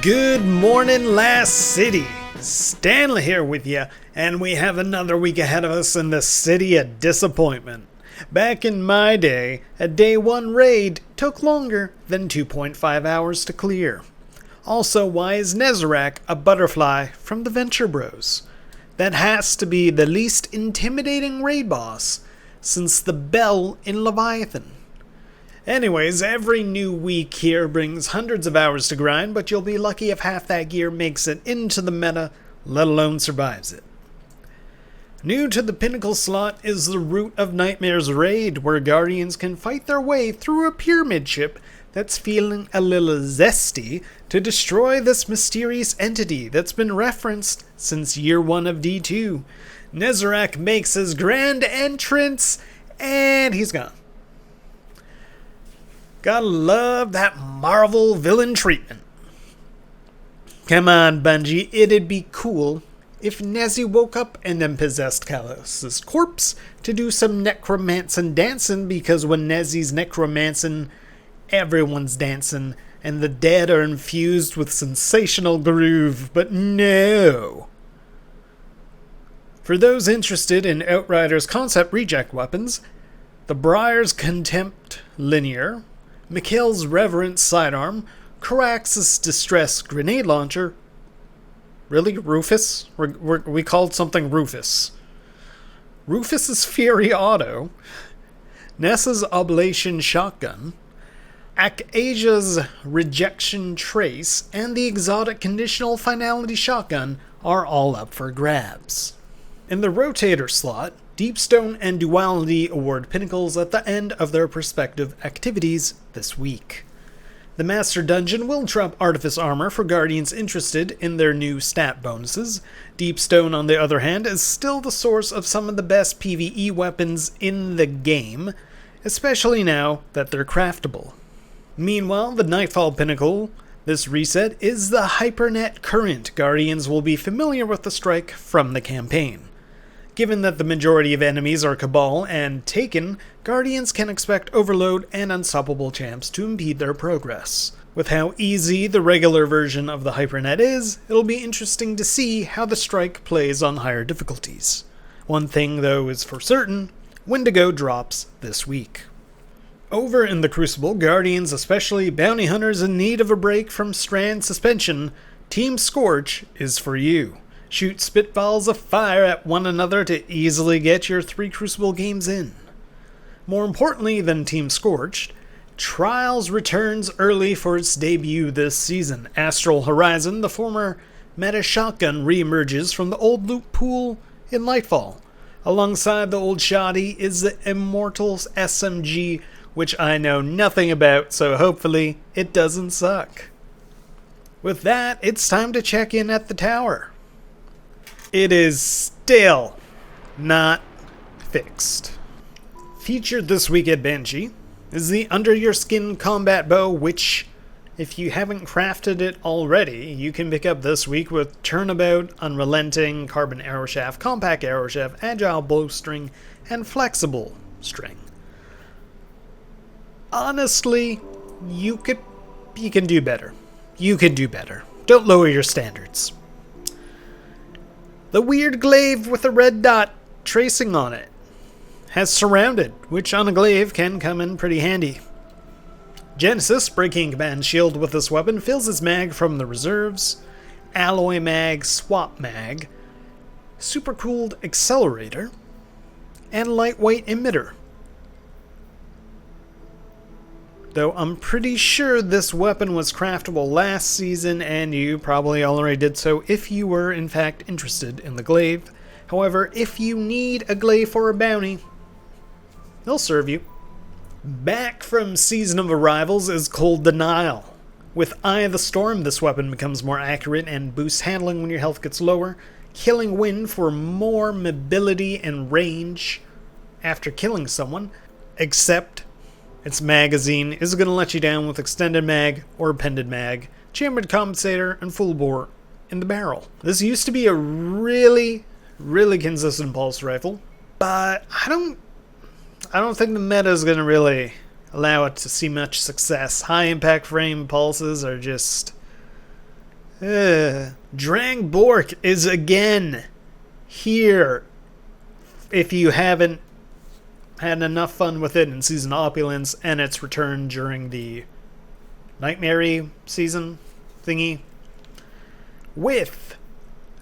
Good morning, Last City. Stanley here with you, and we have another week ahead of us in the City of Disappointment. Back in my day, a day 1 raid took longer than 2.5 hours to clear. Also, why is Nezarec a butterfly from the Venture Bros? That has to be the least intimidating raid boss since the Bell in Leviathan. Anyways, every new week here brings hundreds of hours to grind, but you'll be lucky if half that gear makes it into the meta, let alone survives it. New to the Pinnacle slot is the Root of Nightmares raid, where Guardians can fight their way through a pyramid ship that's feeling a little zesty to destroy this mysterious entity that's been referenced since year 1 of D2. Nezarec makes his grand entrance, and he's gone. Gotta love that Marvel villain treatment. Come on, Bungie, it'd be cool if Nezzy woke up and then possessed Kalos' corpse to do some necromancing dancing, because when Nezzy's necromancing, everyone's dancing, and the dead are infused with sensational groove, but no. For those interested in Outrider's concept reject weapons, the Briar's Contempt Linear, Mikhail's Reverent Sidearm, Corax's Distress Grenade Launcher. Really? Rufus? We called something Rufus. Rufus's Fury Auto, Nessa's Oblation Shotgun, Akasia's Rejection Trace, and the exotic Conditional Finality Shotgun are all up for grabs. In the Rotator slot, Deepstone and Duality award pinnacles at the end of their respective activities this week. The Master Dungeon will drop Artifice Armor for Guardians interested in their new stat bonuses. Deepstone, on the other hand, is still the source of some of the best PvE weapons in the game, especially now that they're craftable. Meanwhile, the Nightfall pinnacle this reset is the Hypernet Current. Guardians will be familiar with the strike from the campaign. Given that the majority of enemies are Cabal and Taken, Guardians can expect Overload and Unstoppable champs to impede their progress. With how easy the regular version of the Hypernet is, it'll be interesting to see how the strike plays on higher difficulties. One thing, though, is for certain, Wendigo drops this week. Over in the Crucible, Guardians, especially bounty hunters in need of a break from strand suspension, Team Scorch is for you. Shoot spitballs of fire at one another to easily get your 3 Crucible games in. More importantly than Team Scorched, Trials returns early for its debut this season. Astral Horizon, the former meta shotgun, reemerges from the old loot pool in Lightfall. Alongside the old shoddy is the Immortals SMG, which I know nothing about, so hopefully it doesn't suck. With that, it's time to check in at the tower. It is still not fixed. Featured this week at Banshee is the Under Your Skin combat bow, which, if you haven't crafted it already, you can pick up this week with Turnabout, Unrelenting, Carbon Arrow Shaft, Compact Arrow Shaft, Agile Bowstring, and Flexible String. Honestly, you can do better. You can do better. Don't lower your standards. The weird glaive with a red dot tracing on it has Surrounded, which on a glaive can come in pretty handy. Genesis, breaking command shield with this weapon, fills its mag from the reserves, alloy mag, swap mag, supercooled accelerator, and lightweight emitter. Though I'm pretty sure this weapon was craftable last season, and you probably already did so if you were in fact interested in the glaive. However, if you need a glaive for a bounty, they'll serve you. Back from Season of Arrivals is Cold Denial. With Eye of the Storm, this weapon becomes more accurate and boosts handling when your health gets lower. Killing Wind for more mobility and range after killing someone, except its magazine is going to let you down with extended mag or appended mag, chambered compensator, and full bore in the barrel. This used to be a really consistent pulse rifle, but I don't think the meta is going to really allow it to see much success. High impact frame pulses are just Drang Bork is again here. If you haven't had enough fun with it in Season of Opulence and its return during the Nightmare season thingy. With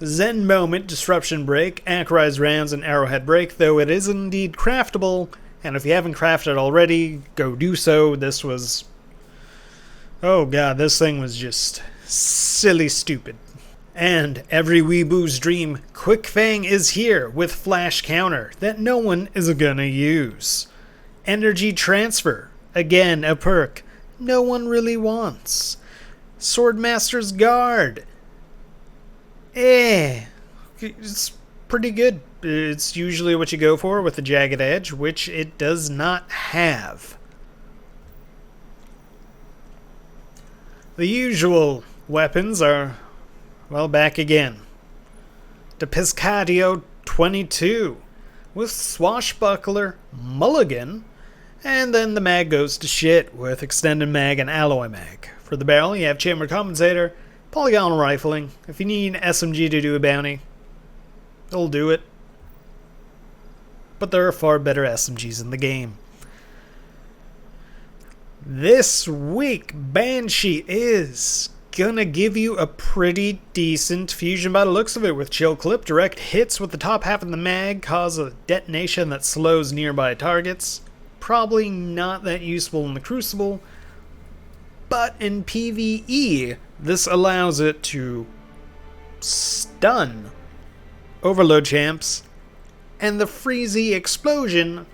Zen Moment, Disruption Break, Anchorize Rams, and Arrowhead Break, though it is indeed craftable, and if you haven't crafted already, go do so. This was... oh god, this thing was just silly stupid. And every weeboo's dream, Quick Fang is here with Flash Counter that no one is gonna use. Energy Transfer, again a perk no one really wants. Swordmaster's Guard, it's pretty good. It's usually what you go for with the Jagged Edge, which it does not have. The usual weapons are, well, back again. The Piscadio 22 with Swashbuckler, Mulligan, and then the mag goes to shit with Extended Mag and Alloy Mag. For the barrel, you have Chamber Compensator, Polygonal Rifling. If you need an SMG to do a bounty, it'll do it. But there are far better SMGs in the game. This week, Banshee is gonna give you a pretty decent fusion by the looks of it with Chill Clip. Direct hits with the top half of the mag cause a detonation that slows nearby targets. Probably not that useful in the Crucible, but in PvE, this allows it to stun Overload champs, and the Freezy Explosion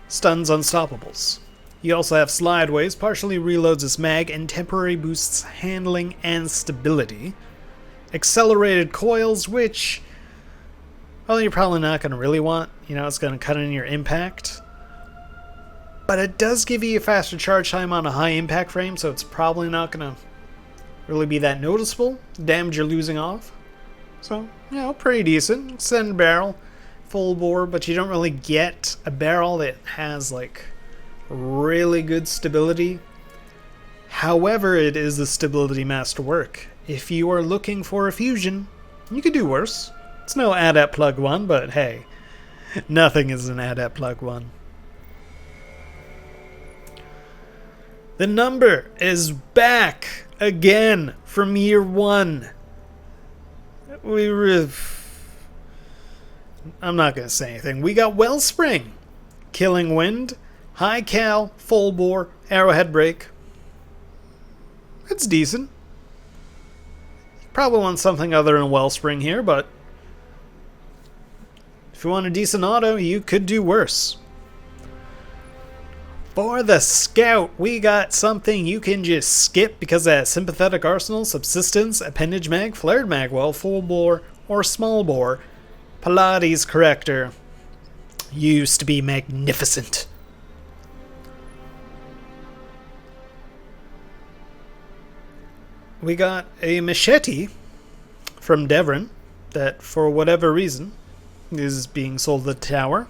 stuns Unstoppables. You also have Slideways, partially reloads its mag, and temporary boosts handling and stability. Accelerated Coils, which, well, you're probably not going to really want. You know, it's going to cut in your impact. But it does give you a faster charge time on a high impact frame, so it's probably not going to really be that noticeable, the damage you're losing off. So, you know, pretty decent. Extended barrel, full bore, but you don't really get a barrel that has, like, really good stability. However, it is a stability masterwork. If you are looking for a fusion, you could do worse. It's no Adept Plug 1, but hey, nothing is an Adept Plug 1. The number is back again from year 1. I'm not going to say anything. We got Wellspring, Killing Wind, High Cal, Full Bore, Arrowhead Break. It's decent. Probably want something other than Wellspring here, but if you want a decent auto, you could do worse. For the Scout, we got something you can just skip because of that Sympathetic Arsenal, Subsistence, Appendage Mag, Flared Magwell, Full Bore, or Small Bore. Pilates Corrector used to be magnificent. We got a machete from Devon that, for whatever reason, is being sold at the tower.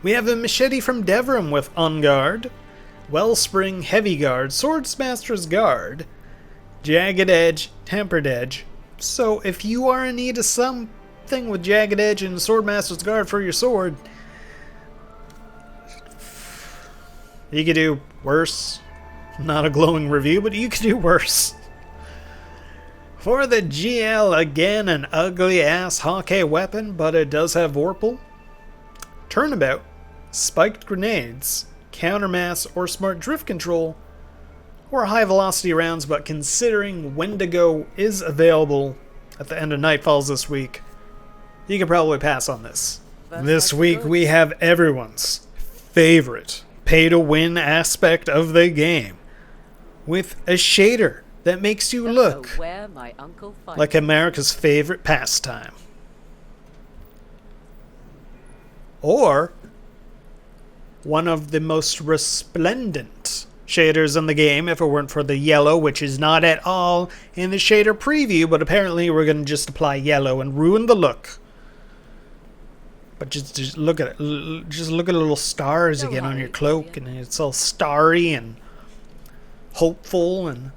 We have a machete from Devon with On Guard, Wellspring Heavy Guard, Swordsmaster's Guard, Jagged Edge, Tempered Edge. So if you are in need of something with Jagged Edge and Swordmaster's Guard for your sword, you could do worse. Not a glowing review, but you could do worse. For the GL, again, an ugly-ass Hawkeye weapon, but it does have Vorpal. Turnabout, Spiked Grenades, Countermass, or Smart Drift Control, or high-velocity rounds, but considering Wendigo is available at the end of Nightfalls this week, you could probably pass on this. This week we have everyone's favorite pay-to-win aspect of the game, with a shader that makes you look like America's favorite pastime. Or one of the most resplendent shaders in the game if it weren't for the yellow, which is not at all in the shader preview, but apparently we're going to just apply yellow and ruin the look. But just look at it. Just look at the little stars again on your cloak, and it's all starry and hopeful, and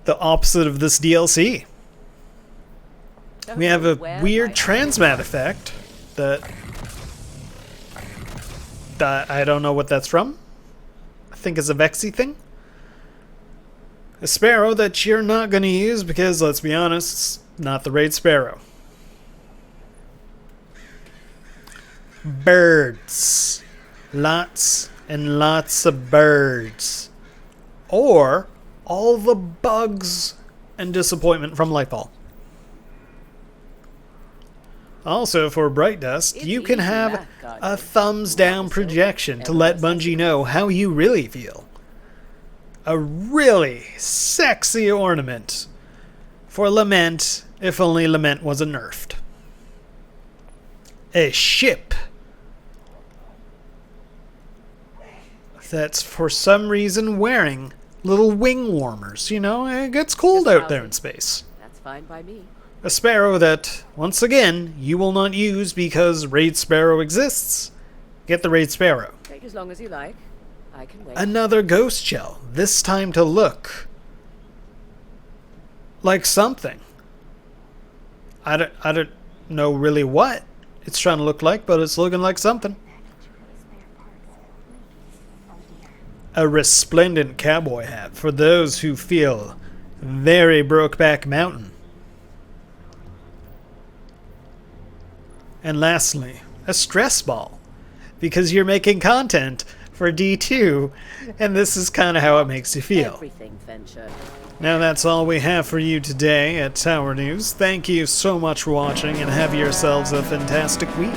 the opposite of this DLC. We have a weird transmat effect that I don't know what that's from. I think it's a Vexy thing. A sparrow that you're not going to use because, let's be honest, it's not the raid sparrow. Birds. Lots and lots of birds. Or all the bugs and disappointment from Lightfall. Also, for Bright Dust, you can have a thumbs down projection to let Bungie know how you really feel. A really sexy ornament for Lament, if only Lament wasn't nerfed. A ship that's for some reason wearing little wing warmers. You know, it gets cold out there in space. That's fine by me. A sparrow that, once again, you will not use because Raid Sparrow exists. Get the Raid Sparrow. Take as long as you like. I can wait. Another ghost shell, this time to look like something. I don't know really what it's trying to look like, but it's looking like something. A resplendent cowboy hat for those who feel very Brokeback Mountain. And lastly, a stress ball, because you're making content for D2, and this is kind of how it makes you feel. Everything, Venture. Now that's all we have for you today at Tower News. Thank you so much for watching, and have yourselves a fantastic week.